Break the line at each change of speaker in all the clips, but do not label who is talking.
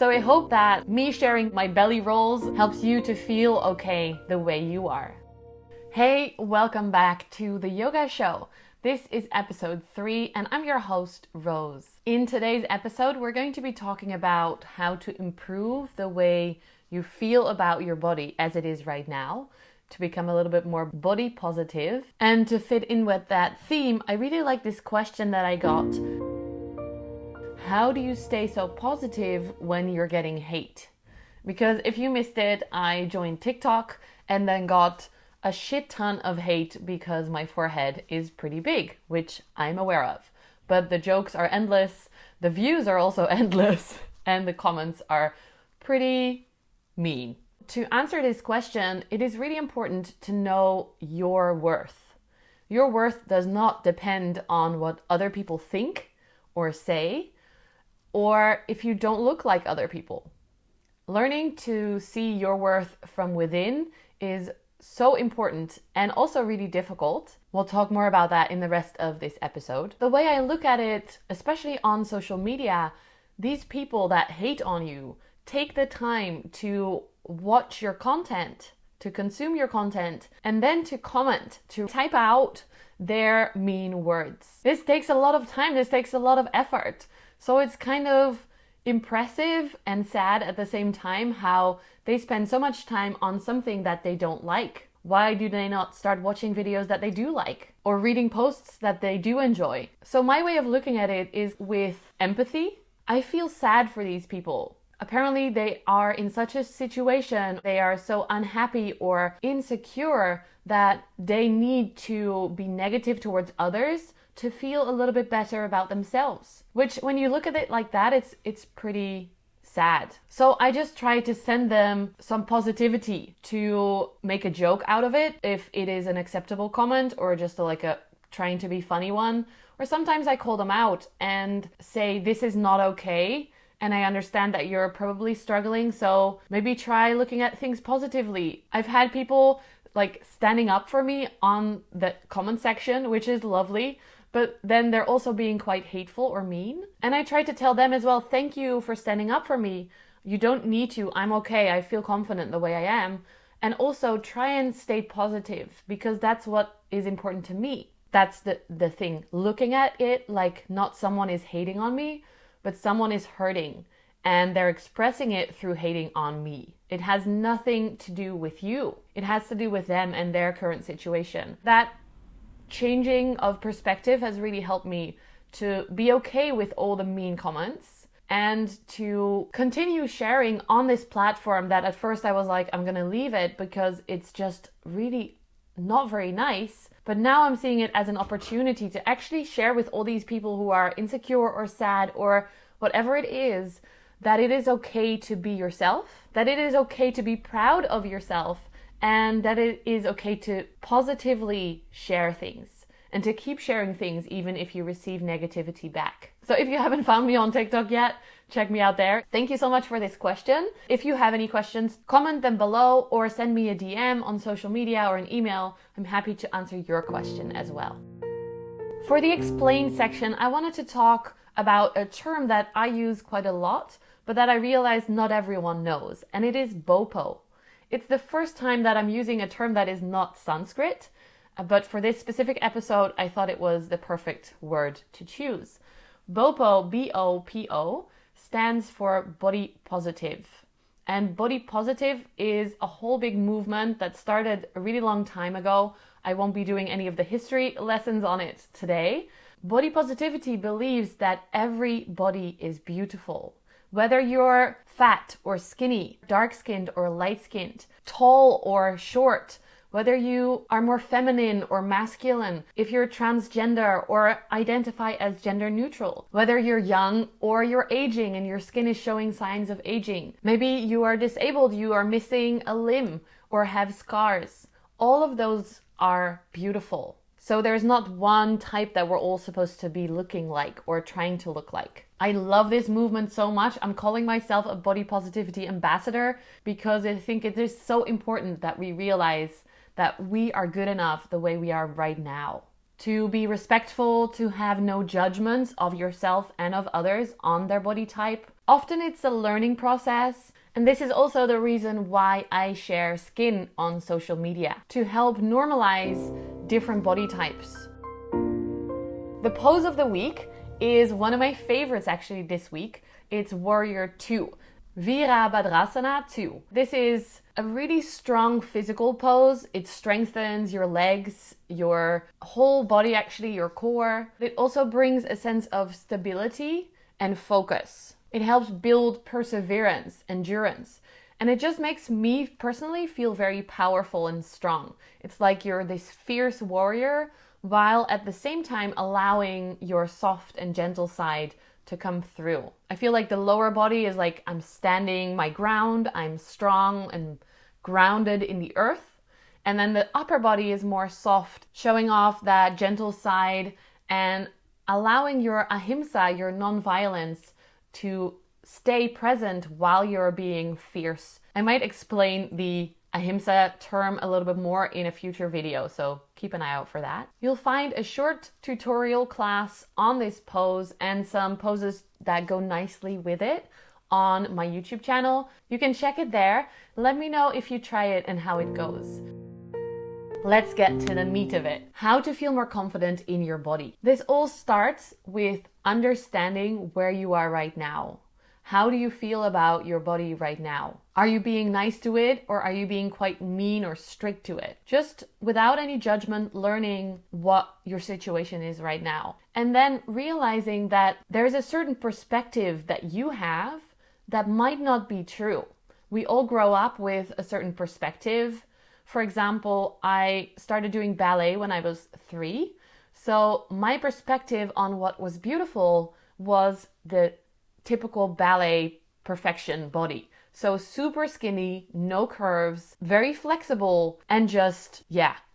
So I hope that me sharing my belly rolls helps you to feel okay the way you are. Hey, welcome back to the Yoga Show. This is episode 3 and I'm your host, Roos. In today's episode, we're going to be talking about how to improve the way you feel about your body as it is right now, to become a little bit more body positive. And to fit in with that theme, I really like this question that I got. How do you stay so positive when you're getting hate? Because if you missed it, I joined TikTok and then got a shit ton of hate because my forehead is pretty big, which I'm aware of. But the jokes are endless, the views are also endless, and the comments are pretty mean. To answer this question, it is really important to know your worth. Your worth does not depend on what other people think or say, or if you don't look like other people. Learning to see your worth from within is so important and also really difficult. We'll talk more about that in the rest of this episode. The way I look at it, especially on social media, these people that hate on you take the time to watch your content, to consume your content, and then to comment, to type out their mean words. This takes a lot of time, this takes a lot of effort. So it's kind of impressive and sad at the same time how they spend so much time on something that they don't like. Why do they not start watching videos that they do like or reading posts that they do enjoy? So my way of looking at it is with empathy. I feel sad for these people. Apparently they are in such a situation, they are so unhappy or insecure that they need to be negative towards others to feel a little bit better about themselves. Which, when you look at it like that, it's pretty sad. So I just try to send them some positivity, to make a joke out of it if it is an acceptable comment or just a trying to be funny one. Or sometimes I call them out and say, this is not okay. And I understand that you're probably struggling, so maybe try looking at things positively. I've had people standing up for me on the comment section, which is lovely. But then they're also being quite hateful or mean. And I try to tell them as well, thank you for standing up for me. You don't need to. I'm okay. I feel confident the way I am. And also try and stay positive, because that's what is important to me. That's the thing. Looking at it like not someone is hating on me, but someone is hurting. And they're expressing it through hating on me. It has nothing to do with you. It has to do with them and their current situation. That changing of perspective has really helped me to be okay with all the mean comments and to continue sharing on this platform that at first I was like, I'm gonna leave it because it's just really not very nice. But now I'm seeing it as an opportunity to actually share with all these people who are insecure or sad or whatever it is, that it is okay to be yourself, that it is okay to be proud of yourself, and that it is okay to positively share things and to keep sharing things even if you receive negativity back. So if you haven't found me on TikTok yet, check me out there. Thank you so much for this question. If you have any questions, comment them below or send me a DM on social media or an email. I'm happy to answer your question as well. For the explain section, I wanted to talk about a term that I use quite a lot, but that I realize not everyone knows, and it is BOPO. It's the first time that I'm using a term that is not Sanskrit, but for this specific episode, I thought it was the perfect word to choose. BOPO, B-O-P-O, stands for body positive. And body positive is a whole big movement that started a really long time ago. I won't be doing any of the history lessons on it today. Body positivity believes that every body is beautiful. Whether you're fat or skinny, dark-skinned or light-skinned, tall or short, whether you are more feminine or masculine, if you're transgender or identify as gender neutral, whether you're young or you're aging and your skin is showing signs of aging. Maybe you are disabled, you are missing a limb or have scars. All of those are beautiful. So there's not one type that we're all supposed to be looking like or trying to look like. I love this movement so much. I'm calling myself a body positivity ambassador because I think it is so important that we realize that we are good enough the way we are right now. To be respectful, to have no judgments of yourself and of others on their body type. Often it's a learning process, and this is also the reason why I share skin on social media, to help normalize different body types. The pose of the week is one of my favorites actually this week. It's Warrior 2, Virabhadrasana 2. This is a really strong physical pose. It strengthens your legs, your whole body actually, your core. It also brings a sense of stability and focus. It helps build perseverance, endurance, and it just makes me personally feel very powerful and strong. It's like you're this fierce warrior while at the same time allowing your soft and gentle side to come through. I feel like the lower body is like I'm standing my ground, I'm strong and grounded in the earth. And then the upper body is more soft, showing off that gentle side and allowing your ahimsa, your non-violence, to stay present while you're being fierce. I might explain the ahimsa term a little bit more in a future video, so keep an eye out for that. You'll find a short tutorial class on this pose and some poses that go nicely with it on my YouTube channel. You can check it there. Let me know if you try it and how it goes. Let's get to the meat of it. How to feel more confident in your body. This all starts with understanding where you are right now. How do you feel about your body right now? Are you being nice to it, or are you being quite mean or strict to it? Just without any judgment, learning what your situation is right now. And then realizing that there's a certain perspective that you have that might not be true. We all grow up with a certain perspective. For example, I started doing ballet when I was 3. So my perspective on what was beautiful was the typical ballet perfection body. So super skinny, no curves, very flexible, and just,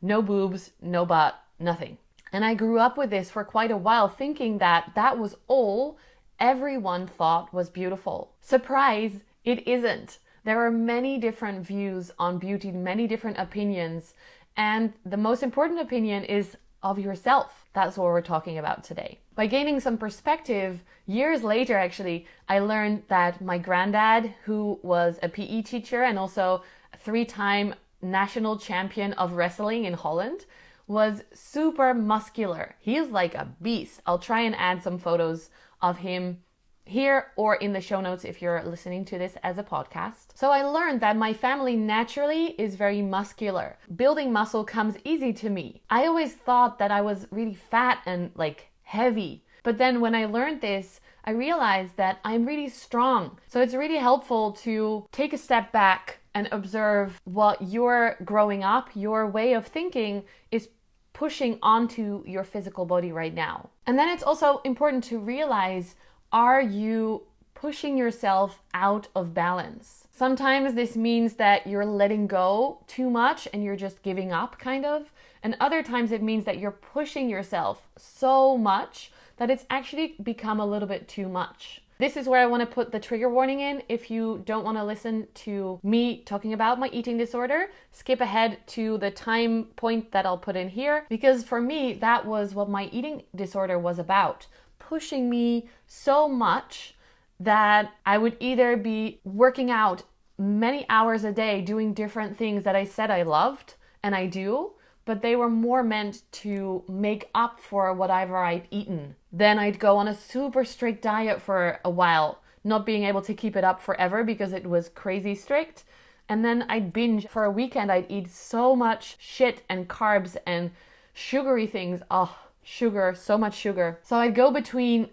no boobs, no butt, nothing. And I grew up with this for quite a while, thinking that that was all everyone thought was beautiful. Surprise, it isn't. There are many different views on beauty, many different opinions, and the most important opinion is of yourself. That's what we're talking about today. By gaining some perspective, years later actually, I learned that my granddad, who was a PE teacher and also a 3-time national champion of wrestling in Holland, was super muscular. He is like a beast. I'll try and add some photos of him here or in the show notes if you're listening to this as a podcast. So I learned that my family naturally is very muscular. Building muscle comes easy to me. I always thought that I was really fat and like heavy. But then when I learned this, I realized that I'm really strong. So it's really helpful to take a step back and observe what your growing up, your way of thinking is pushing onto your physical body right now. And then it's also important to realize, are you pushing yourself out of balance? Sometimes this means that you're letting go too much and you're just giving up kind of. And other times it means that you're pushing yourself so much that it's actually become a little bit too much. This is where I want to put the trigger warning in. If you don't want to listen to me talking about my eating disorder, skip ahead to the time point that I'll put in here. Because for me, that was what my eating disorder was about. Pushing me so much that I would either be working out many hours a day doing different things that I said I loved, and I do, but they were more meant to make up for whatever I'd eaten. Then I'd go on a super strict diet for a while, not being able to keep it up forever because it was crazy strict. And then I'd binge for a weekend. I'd eat so much shit and carbs and sugary things. Oh, sugar, so much sugar. So I'd go between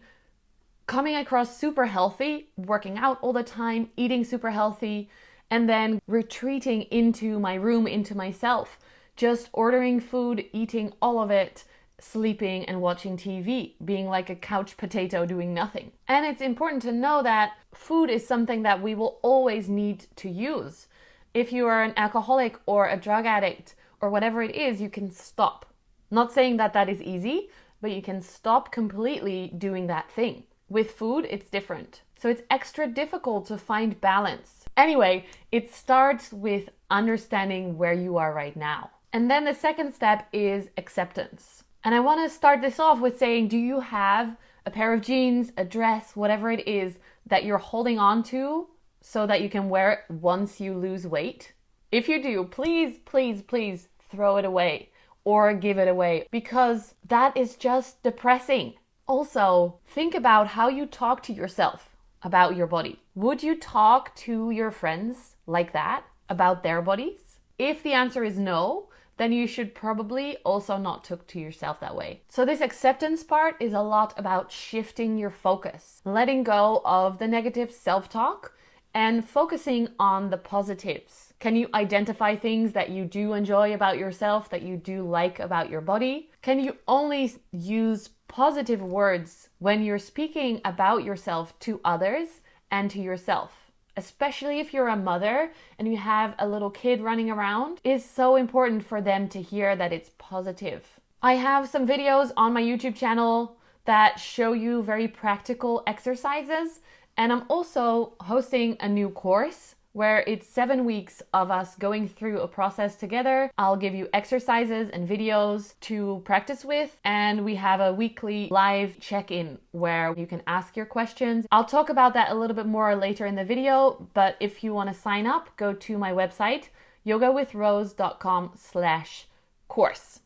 coming across super healthy, working out all the time, eating super healthy, and then retreating into my room, into myself, just ordering food, eating all of it, sleeping and watching TV, being like a couch potato doing nothing. And it's important to know that food is something that we will always need to use. If you are an alcoholic or a drug addict or whatever it is, you can stop. Not saying that that is easy, but you can stop completely doing that thing. With food, it's different. So it's extra difficult to find balance. Anyway, it starts with understanding where you are right now. And then the second step is acceptance. And I want to start this off with saying, do you have a pair of jeans, a dress, whatever it is, that you're holding on to so that you can wear it once you lose weight? If you do, please, please, please throw it away or give it away, because that is just depressing. Also, think about how you talk to yourself about your body. Would you talk to your friends like that about their bodies? If the answer is no, then you should probably also not talk to yourself that way. So this acceptance part is a lot about shifting your focus, letting go of the negative self-talk and focusing on the positives. Can you identify things that you do enjoy about yourself, that you do like about your body? Can you only use positive words when you're speaking about yourself to others and to yourself? Especially if you're a mother and you have a little kid running around, it's so important for them to hear that it's positive. I have some videos on my YouTube channel that show you very practical exercises, and I'm also hosting a new course where it's 7 weeks of us going through a process together. I'll give you exercises and videos to practice with, and we have a weekly live check-in where you can ask your questions. I'll talk about that a little bit more later in the video, but if you want to sign up, go to my website, yogawithroos.com/course.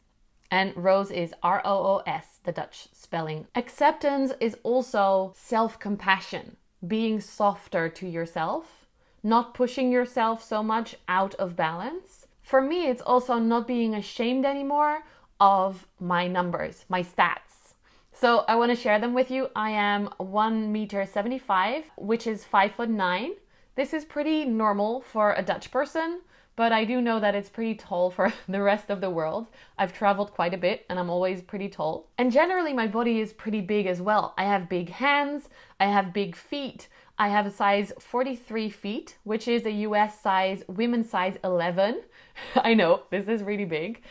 And Roos is Roos, the Dutch spelling. Acceptance is also self-compassion, being softer to yourself, not pushing yourself so much out of balance. For me, it's also not being ashamed anymore of my numbers, my stats. So I want to share them with you. I am 1.75 meters, which is 5'9". This is pretty normal for a Dutch person, but I do know that it's pretty tall for the rest of the world. I've traveled quite a bit and I'm always pretty tall. And generally my body is pretty big as well. I have big hands, I have big feet. I have a size 43 feet, which is a US size, women's size 11. I know, this is really big.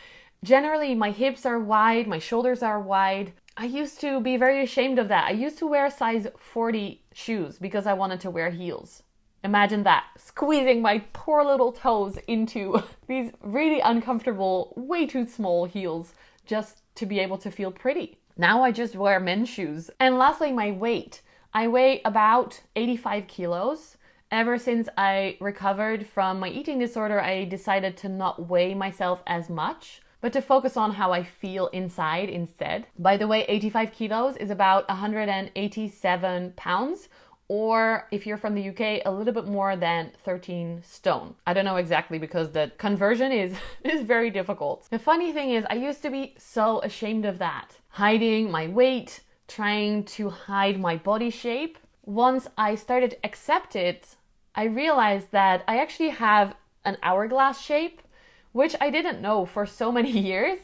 Generally, my hips are wide, my shoulders are wide. I used to be very ashamed of that. I used to wear size 40 shoes because I wanted to wear heels. Imagine that, squeezing my poor little toes into these really uncomfortable, way too small heels just to be able to feel pretty. Now I just wear men's shoes. And lastly, my weight. I weigh about 85 kilos. Ever since I recovered from my eating disorder, I decided to not weigh myself as much, but to focus on how I feel inside instead. By the way, 85 kilos is about 187 pounds, or if you're from the UK, a little bit more than 13 stone. I don't know exactly because the conversion is very difficult. The funny thing is, I used to be so ashamed of that, hiding my weight, trying to hide my body shape. Once I started to accept it, I realized that I actually have an hourglass shape, which I didn't know for so many years.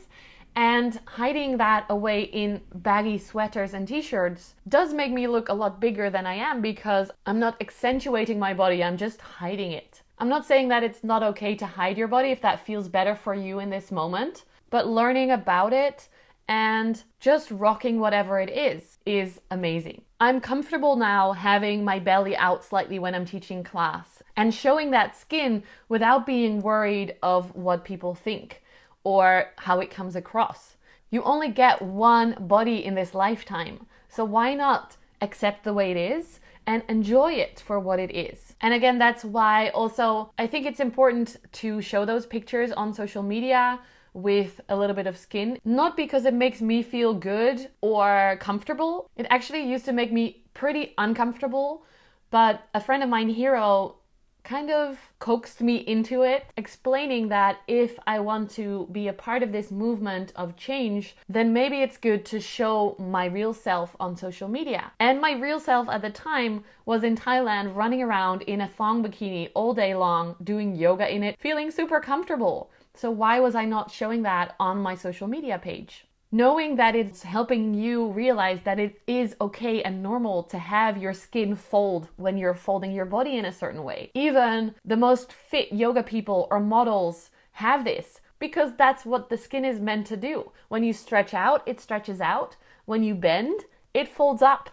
And hiding that away in baggy sweaters and t-shirts does make me look a lot bigger than I am, because I'm not accentuating my body, I'm just hiding it. I'm not saying that it's not okay to hide your body if that feels better for you in this moment, but learning about it and just rocking whatever it is amazing. I'm comfortable now having my belly out slightly when I'm teaching class and showing that skin without being worried of what people think or how it comes across. You only get one body in this lifetime, so why not accept the way it is and enjoy it for what it is? And again, that's why also I think it's important to show those pictures on social media with a little bit of skin, not because it makes me feel good or comfortable. It actually used to make me pretty uncomfortable, but a friend of mine, Hero, kind of coaxed me into it, explaining that if I want to be a part of this movement of change, then maybe it's good to show my real self on social media. And my real self at the time was in Thailand, running around in a thong bikini all day long, doing yoga in it, feeling super comfortable. So why was I not showing that on my social media page? Knowing that it's helping you realize that it is okay and normal to have your skin fold when you're folding your body in a certain way. Even the most fit yoga people or models have this, because that's what the skin is meant to do. When you stretch out, it stretches out. When you bend, it folds up.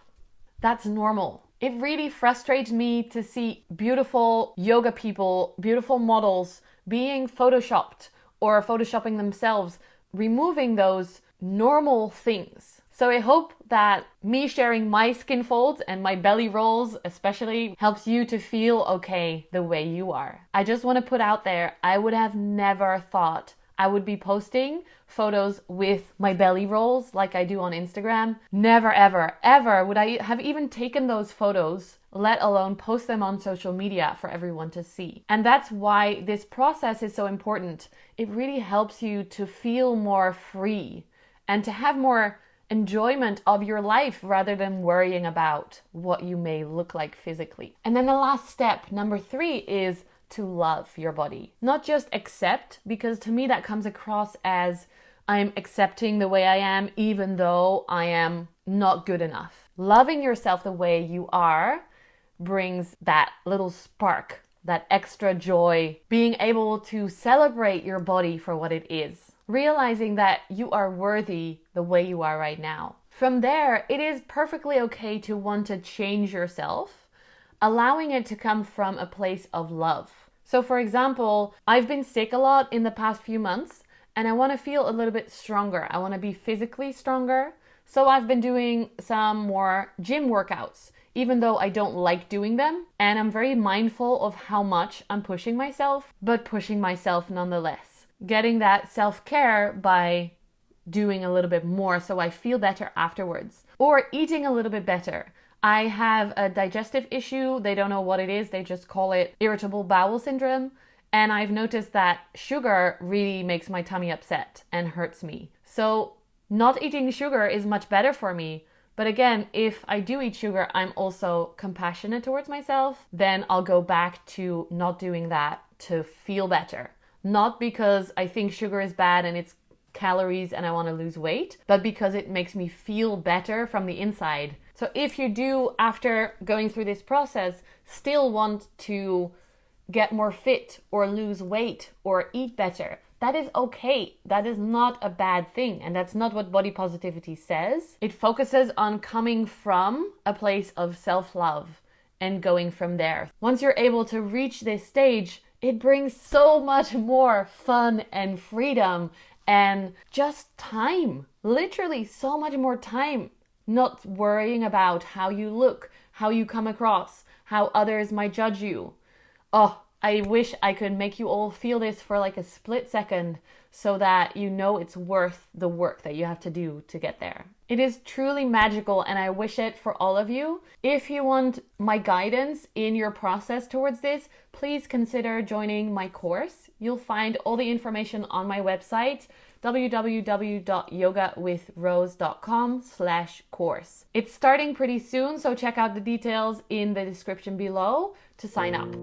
That's normal. It really frustrates me to see beautiful yoga people, beautiful models being photoshopped or photoshopping themselves, removing those normal things. So I hope that me sharing my skin folds and my belly rolls especially helps you to feel okay the way you are. I just want to put out there, I would have never thought I would be posting photos with my belly rolls like I do on Instagram. Never, ever, ever would I have even taken those photos, let alone post them on social media for everyone to see. And that's why this process is so important. It really helps you to feel more free and to have more enjoyment of your life rather than worrying about what you may look like physically. And then the last step, number 3, is to love your body. Not just accept, because to me that comes across as I'm accepting the way I am even though I am not good enough. Loving yourself the way you are brings that little spark, that extra joy, being able to celebrate your body for what it is, realizing that you are worthy the way you are right now. From there, it is perfectly okay to want to change yourself, allowing it to come from a place of love. So for example, I've been sick a lot in the past few months and I want to feel a little bit stronger. I want to be physically stronger. So I've been doing some more gym workouts, even though I don't like doing them. And I'm very mindful of how much I'm pushing myself, but pushing myself nonetheless. Getting that self-care by doing a little bit more so I feel better afterwards. Or eating a little bit better. I have a digestive issue. They don't know what it is. They just call it irritable bowel syndrome. And I've noticed that sugar really makes my tummy upset and hurts me. So not eating sugar is much better for me. But again, if I do eat sugar, I'm also compassionate towards myself. Then I'll go back to not doing that to feel better. Not because I think sugar is bad and it's calories and I want to lose weight, but because it makes me feel better from the inside. So if you do, after going through this process, still want to get more fit or lose weight or eat better, that is okay. That is not a bad thing. And that's not what body positivity says. It focuses on coming from a place of self-love and going from there. Once you're able to reach this stage, it brings so much more fun and freedom and just time. Literally so much more time. Not worrying about how you look, how you come across, how others might judge you. Oh, I wish I could make you all feel this for like a split second so that you know it's worth the work that you have to do to get there. It is truly magical and I wish it for all of you. If you want my guidance in your process towards this, please consider joining my course. You'll find all the information on my website, www.yogawithroos.com/course. It's starting pretty soon, so check out the details in the description below to sign up.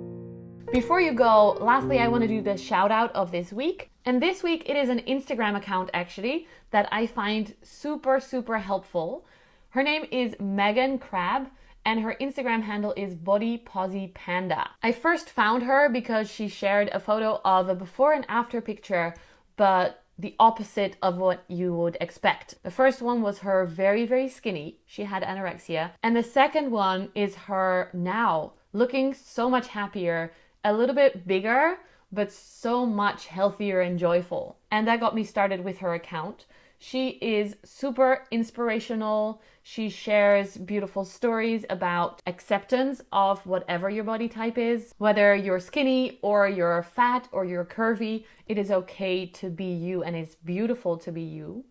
Before you go, lastly, I want to do the shout out of this week. And this week it is an Instagram account actually that I find super, super helpful. Her name is Megan Crab and her Instagram handle is bodyposipanda. I first found her because she shared a photo of a before and after picture, but the opposite of what you would expect. The first one was her very, very skinny. She had anorexia. And the second one is her now looking so much happier, a little bit bigger, but so much healthier and joyful. And that got me started with her account. She is super inspirational. She shares beautiful stories about acceptance of whatever your body type is. Whether you're skinny or you're fat or you're curvy, it is okay to be you and it's beautiful to be you.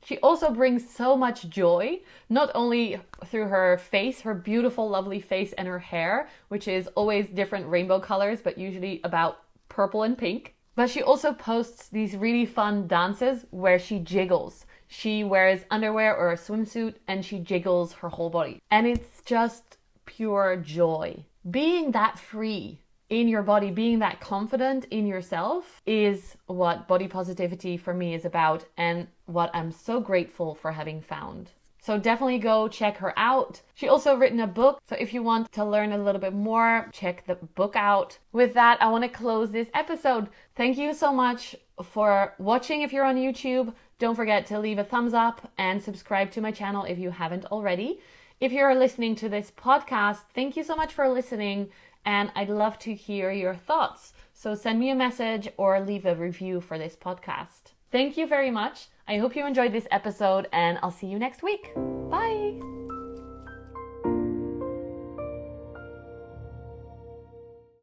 She also brings so much joy, not only through her face, her beautiful, lovely face and her hair, which is always different rainbow colors, but usually about purple and pink. But she also posts these really fun dances where she jiggles. She wears underwear or a swimsuit and she jiggles her whole body. And it's just pure joy. Being that free in your body, being that confident in yourself is what body positivity for me is about and what I'm so grateful for having found. So definitely go check her out. She also written a book, so if you want to learn a little bit more, check the book out. With that, I want to close this episode. Thank you so much for watching if you're on YouTube. Don't forget to leave a thumbs up and subscribe to my channel if you haven't already. If you're listening to this podcast, thank you so much for listening and I'd love to hear your thoughts. So send me a message or leave a review for this podcast. Thank you very much. I hope you enjoyed this episode, and I'll see you next week.